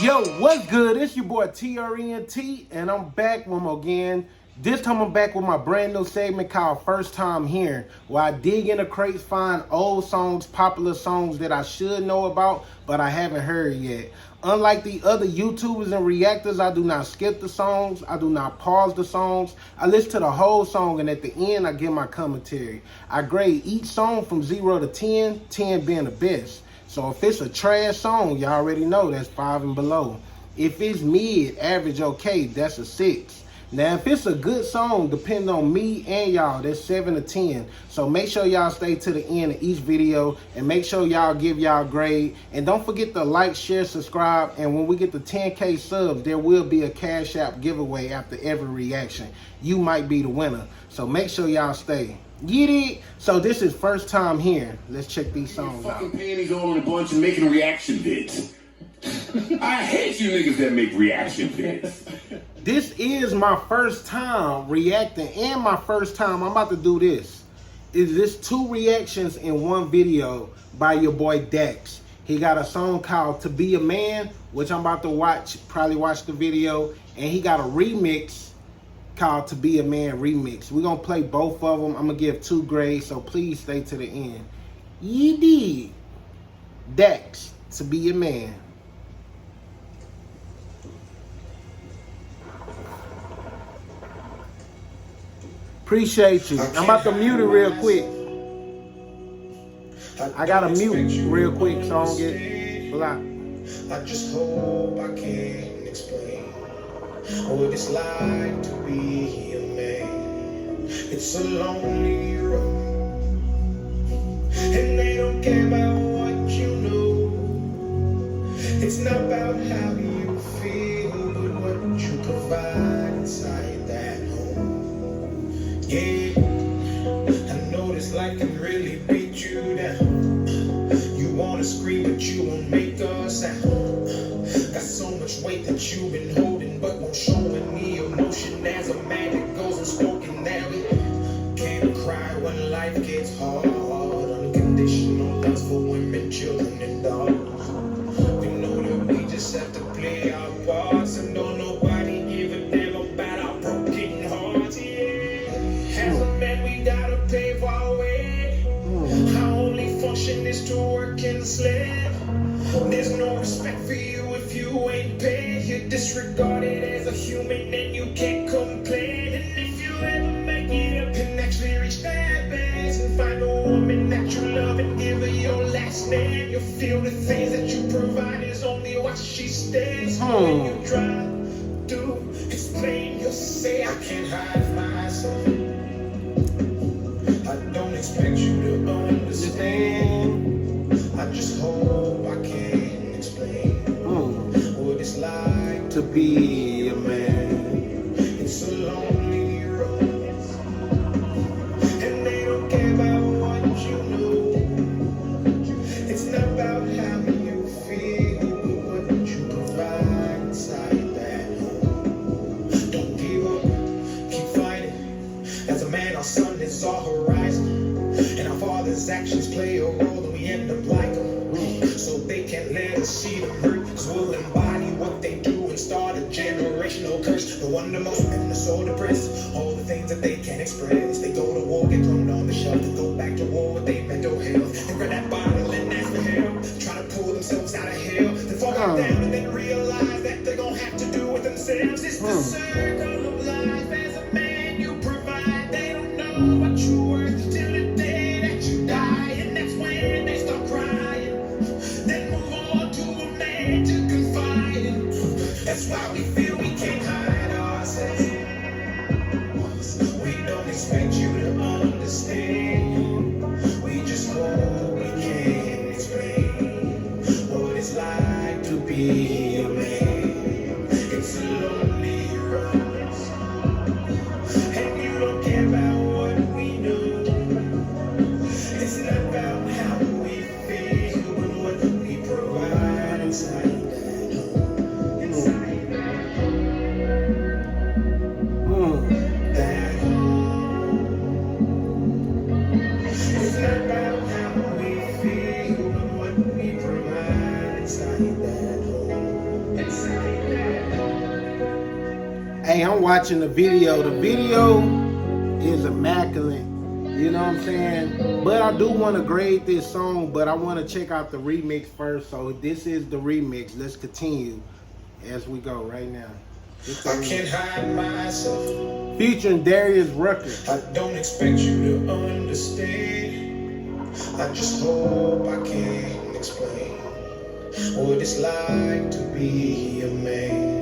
Yo, what's good? It's your boy TRENT, and I'm back one more again. This time I'm back with my brand new segment called First Time Here, where I dig in the crates, find old songs, popular songs that I should know about, but I haven't heard yet. Unlike the other YouTubers and reactors, I do not skip the songs. I do not pause the songs. I listen to the whole song, and at the end, I give my commentary. I grade each song from 0 to 10, 10 being the best. So if it's a trash song, you already know that's 5 and below. If it's mid, average, okay, that's a 6. Now, if it's a good song, depending on me and y'all, that's 7 to 10. So make sure y'all stay to the end of each video and make sure y'all give y'all grade. And don't forget to like, share, subscribe. And when we get to 10K subs, there will be a Cash App giveaway after every reaction. You might be the winner. So make sure y'all stay. Get it? So this is First Time Here. Let's check these songs out. Fucking panties all in a bunch and making reaction vids. I hate you niggas that make reaction vids. This is my first time reacting and my first time I'm about to do this. Is this 2 reactions in one video by your boy Dex. He got a song called To Be a Man, which I'm about to watch, probably watch the video. And he got a remix called To Be a Man Remix. We're going to play both of them. I'm going to give 2 grades, so please stay to the end. You did. Dex, To Be a Man. Appreciate you. I'm about to mute it real quick. I gotta mute real quick so I don't get blocked. I just hope I can explain what it's like to be a man. It's a lonely road, and they don't care about what you know. It's not about how you feel, but what you provide inside that home. Yeah, I know this life can really beat you down. You wanna scream, but you won't make a sound. Got so much weight that you've been holding, but won't show any emotion. As a man that goes unspoken, now can't cry when life gets hard. Unconditional love for women, children, and dogs. We know that we just have to play our parts, and don't nobody give a damn about our broken hearts. Yeah, as a man, we gotta pave our way. Our only function is to work and slave. There's no respect for you if you ain't paid. You're disregarded as a human and you can't complain. And if you ever make it up and actually reach that base and find a woman that you love and give her your last name, you'll feel the things that you provide is only why she stays. When you try to explain, you'll say I can't hide myself. I don't expect you to understand. I just hope I can explain what it's like To be a man. It's a lonely road, and they don't care about what you know. It's not about how you feel, but what you provide inside that home. Don't give up, keep fighting. As a man, our sun is our horizon, and our father's actions play a role, and we end up like them. So they can't let us see them hurt, 'cause we'll embody what they do and start a generational curse. No wonder most men are so depressed, all the things that they can't express. They go to war, get thrown on the shelf, to go back to war with their mental health. They grab that bottle and ask for help, try to pull themselves out of hell. They fall back down and then realize that they're gonna have to do it themselves. It's the circle of life. As a man, you provide. They don't know what you're worth till the day that you die, and that's when they start crying. Then move on to a man to confide in. That's why we feel we can't hide ourselves. We don't expect you to understand. We just hope we can explain what it's like to be a man. It's a lonely road, I'm watching the video. The video is immaculate. You know what I'm saying? But I do want to grade this song, but I want to check out the remix first. So this is the remix. Let's continue as we go right now. I can't hide myself. Featuring Darius Rucker. I don't expect you to understand. I just hope I can explain what it's like to be a man.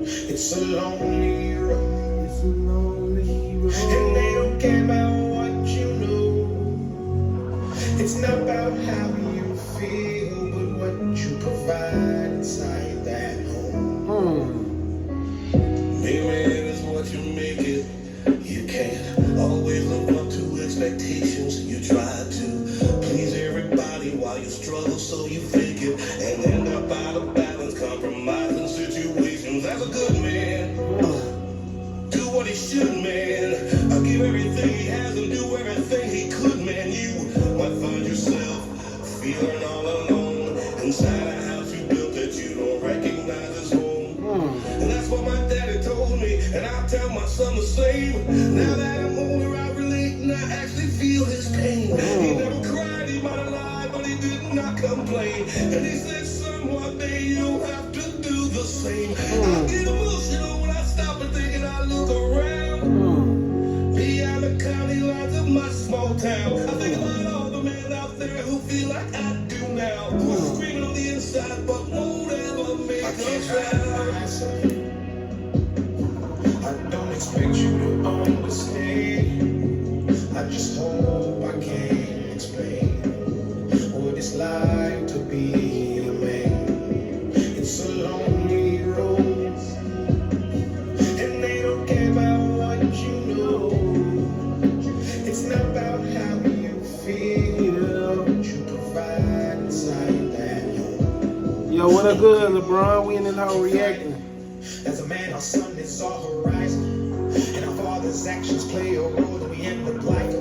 It's a lonely road. It's a lonely road. And they don't care about what you know. It's not about how you feel, but what you provide inside that home. Maybe it is what you make it. You can't always live up to expectations. You try to please everybody while you struggle, so you fake it and end up out of balance, compromising situations. As a good man, do what he should, man. I'll give everything he has and do everything he could, man. You might find yourself feeling all alone inside a house you built that you don't recognize as home. And that's what my daddy told me, and I'll tell my son the same. Now that I'm older, I relate and I actually feel his pain. He never cried, he might have lied, but he did not complain. And he said, son, one day you'll have to do the same. I get emotional when I stop and think and I look around. Beyond the county lines of my small town, I think about all the men out there who feel like I do now, who are screaming on the inside but won't ever make a sound. I don't expect you to understand. I just hope I can explain what it's like to be a man. It's a lonely road, and they don't care about what you know. It's not about how you feel, what you provide inside that home. Yo, what up good, LeBron? We in this whole reacting. As a man, our sun is our horizon, and our father's actions play a role that we end up like.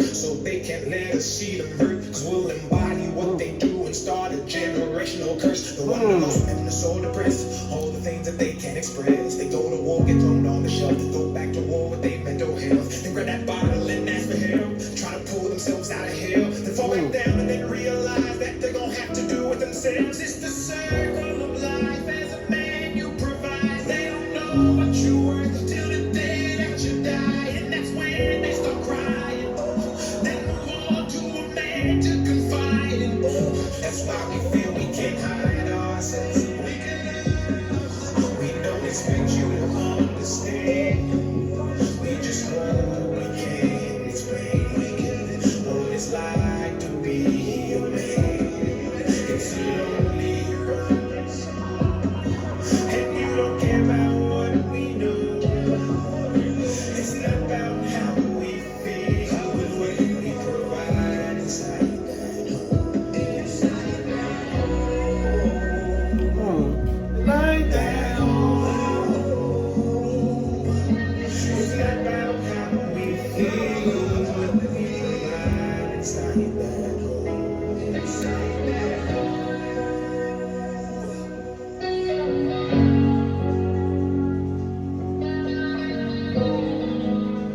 So they can't let us see them hurt, cause we'll embody what they do and start a generational curse. The one of the most men are so depressed, all the things that they can't express. They go to war, get thrown on the shelf, they go back to war with their mental health. They grab that bottle and ask for help, try to pull themselves out of hell. Then fall back down and then realize that they're gonna have to do it themselves. It's the circle of life. As a man, you provide. They don't know what you're worth till the day that you die, and that's when they start crying. Then move on to a man to confide in. That's why we feel we can't hide ourselves. We don't expect you to understand. We just hope we can explain what it's like to be a man. It's a lonely road, and you don't care about what we know. It's not about how we feel, but what we provide inside that home. Inside that home. Like that home. It's not about how we feel, but what we provide inside that home. Inside that home.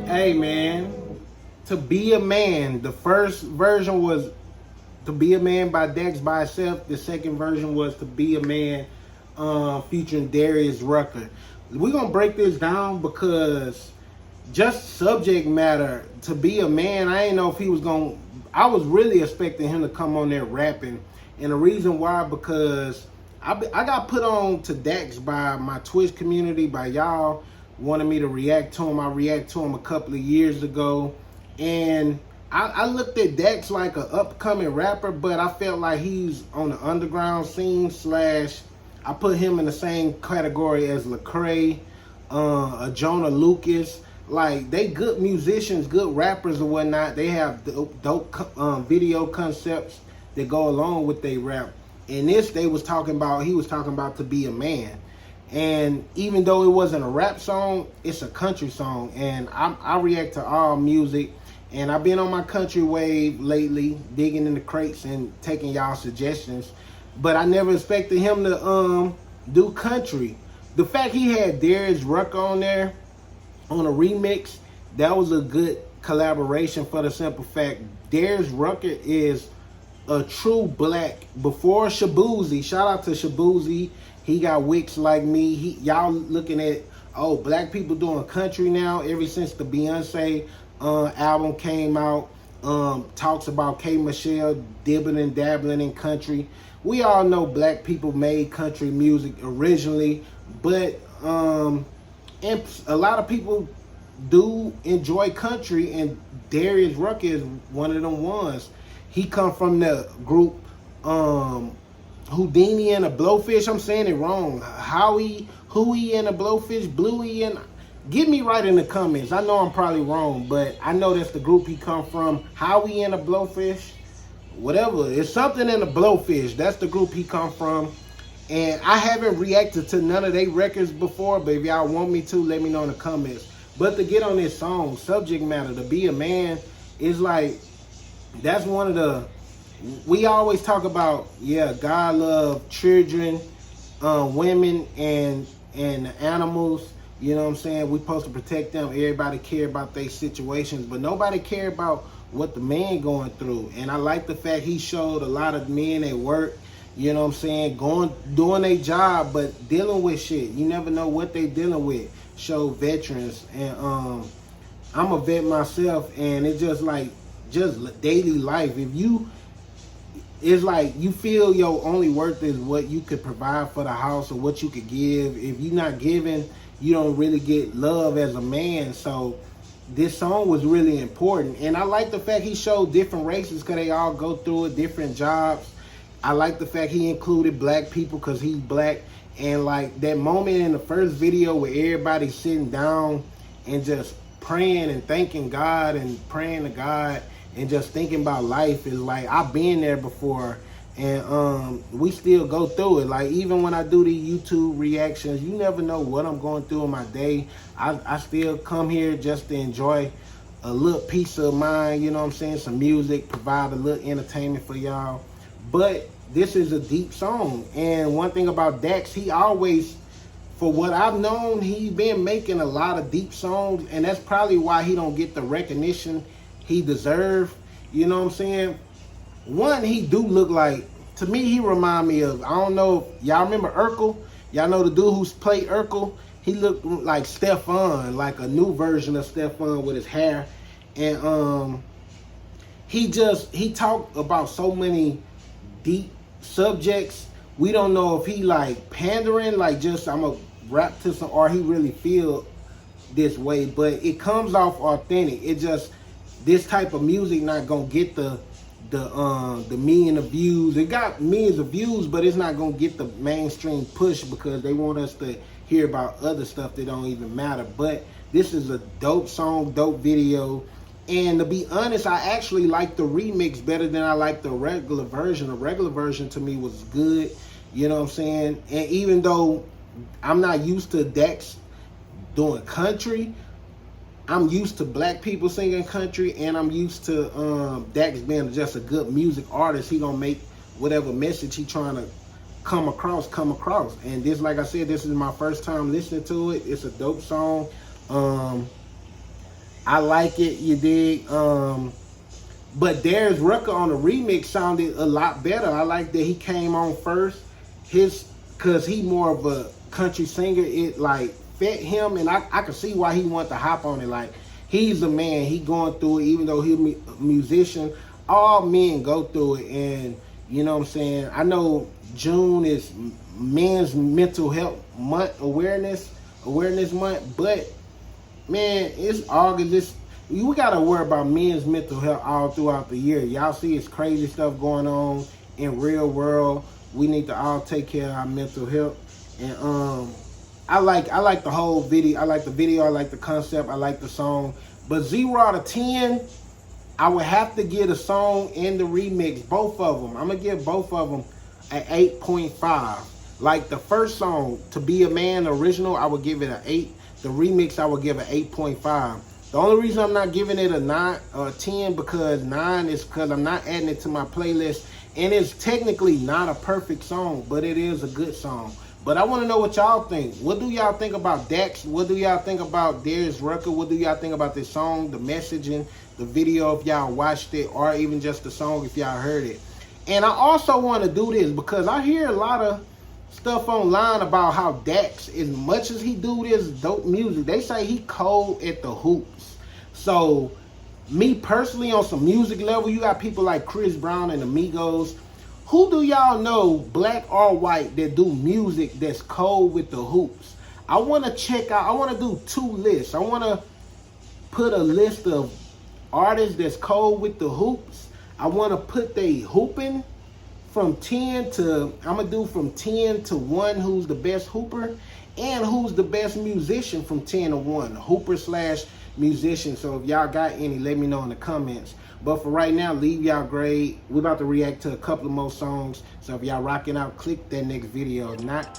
Hey man, To Be a Man. The first version was To Be a Man by Dex by itself. The second version was To Be a Man featuring Darius Rucker. We're gonna break this down because just subject matter, To Be a Man, I didn't know if he was gonna, I was really expecting him to come on there rapping. And the reason why, because I got put on to Dax by my Twitch community, by y'all wanted me to react to him. I reacted to him a couple of years ago, and I looked at Dax like an upcoming rapper, but I felt like he's on the underground scene slash, I put him in the same category as Lecrae, a Jonah Lucas. Like, they good musicians, good rappers or whatnot. They have dope video concepts that go along with their rap. And this, he was talking about To Be a Man. And even though it wasn't a rap song, it's a country song. And I react to all music. And I've been on my country wave lately, digging in the crates and taking y'all suggestions. But I never expected him to do country. the fact he had Darius Rucker on there on a remix, that was a good collaboration for the simple fact Darius Rucker is a true black. Before Shabuzi, shout out to Shabuzi, he got wicks like me. Y'all looking at, oh, black people doing country now ever since the Beyonce album came out. Talks about K. Michelle dibbing and dabbling in country. We all know black people made country music originally, but and a lot of people do enjoy country, and Darius Rucker is one of them ones. He come from the group Houdini and the Blowfish. I'm saying it wrong. Huey and the Blowfish, Bluey and... Get me right in the comments. I know I'm probably wrong, but I know that's the group he come from. Howie and the Blowfish, whatever. It's something in the Blowfish. That's the group he come from. And I haven't reacted to none of their records before, but if y'all want me to, let me know in the comments. But to get on this song, subject matter, to be a man, is like, that's one of the... We always talk about, yeah, God love children, women, and the animals. You know what I'm saying? We're supposed to protect them. Everybody care about their situations, but nobody care about what the man going through. And I like the fact he showed a lot of men at work, you know what I'm saying, doing their job, but dealing with shit. You never know what they dealing with. Show veterans. And I'm a vet myself, and it's just like, just daily life. It's like you feel your only worth is what you could provide for the house or what you could give. If you're not giving, you don't really get love as a man. So this song was really important. And I like the fact he showed different races because they all go through it, different jobs. I like the fact he included black people because he's black. And like that moment in the first video where everybody's sitting down and just praying and thanking God and praying to God and just thinking about life, is like, I've been there before. And we still go through it. Like, even when I do the YouTube reactions, you never know what I'm going through in my day. I still come here just to enjoy a little piece of mind, you know what I'm saying? Some music, provide a little entertainment for y'all. But this is a deep song. And one thing about Dax, he always, for what I've known, he's been making a lot of deep songs. And that's probably why he don't get the recognition he deserves. You know what I'm saying? One, he do look like, to me, he remind me of, I don't know, y'all remember Urkel? Y'all know the dude who's played Urkel? He looked like Stefan, like a new version of Stefan with his hair. And he talked about so many deep subjects. We don't know if he like pandering, like just I'm a rap to some, or he really feel this way, but it comes off authentic. It just, this type of music not gonna get the million of views. It got millions of views, but it's not gonna get the mainstream push because they want us to hear about other stuff that don't even matter. But this is a dope song, dope video. And to be honest, I actually like the remix better than I like the regular version. The regular version to me was good, you know what I'm saying? And even though I'm not used to Dax doing country, I'm used to black people singing country, and I'm used to Dax being just a good music artist. He gonna make whatever message he trying to come across. And this, like I said, this is my first time listening to it. It's a dope song. I like it, you dig? But Darius Rucker on the remix sounded a lot better. I like that he came on first. Cause he more of a country singer. It like fit him, and I can see why he wanted to hop on it. Like, he's a man, he going through it, even though he's a musician. All men go through it, and you know what I'm saying? I know June is Men's Mental Health Month, awareness month, but man, it's August. We gotta worry about men's mental health all throughout the year. Y'all see it's crazy stuff going on in real world. We need to all take care of our mental health. And I like the whole video. I like the video. I like the concept. I like the song. But 0 out of 10, I would have to give the song and the remix, both of them. I'm going to give both of them an 8.5. Like the first song, To Be a Man, original, I would give it an 8. The remix, I would give an 8.5. The only reason I'm not giving it a 9 or 10 because 9 is because I'm not adding it to my playlist. And it's technically not a perfect song, but it is a good song. But I want to know what y'all think. What do y'all think about Dax? What do y'all think about Darius Rucker? What do y'all think about this song, the messaging, the video if y'all watched it, or even just the song if y'all heard it? And I also want to do this because I hear a lot of stuff online about how Dax, as much as he do this dope music, they say he cold at the hoops. So me personally, on some music level, you got people like Chris Brown and Amigos. Who do y'all know, black or white, that do music that's cold with the hoops? I want to check out, I want to do 2 lists. I want to put a list of artists that's cold with the hoops. I want to put they hooping from 10 to, I'm going to do from 10 to 1 who's the best hooper, and who's the best musician from 10 to 1, hooper / musician. So if y'all got any, let me know in the comments. But for right now, leave y'all grade. We're about to react to a couple of more songs. So if y'all rocking out, click that next video. If not,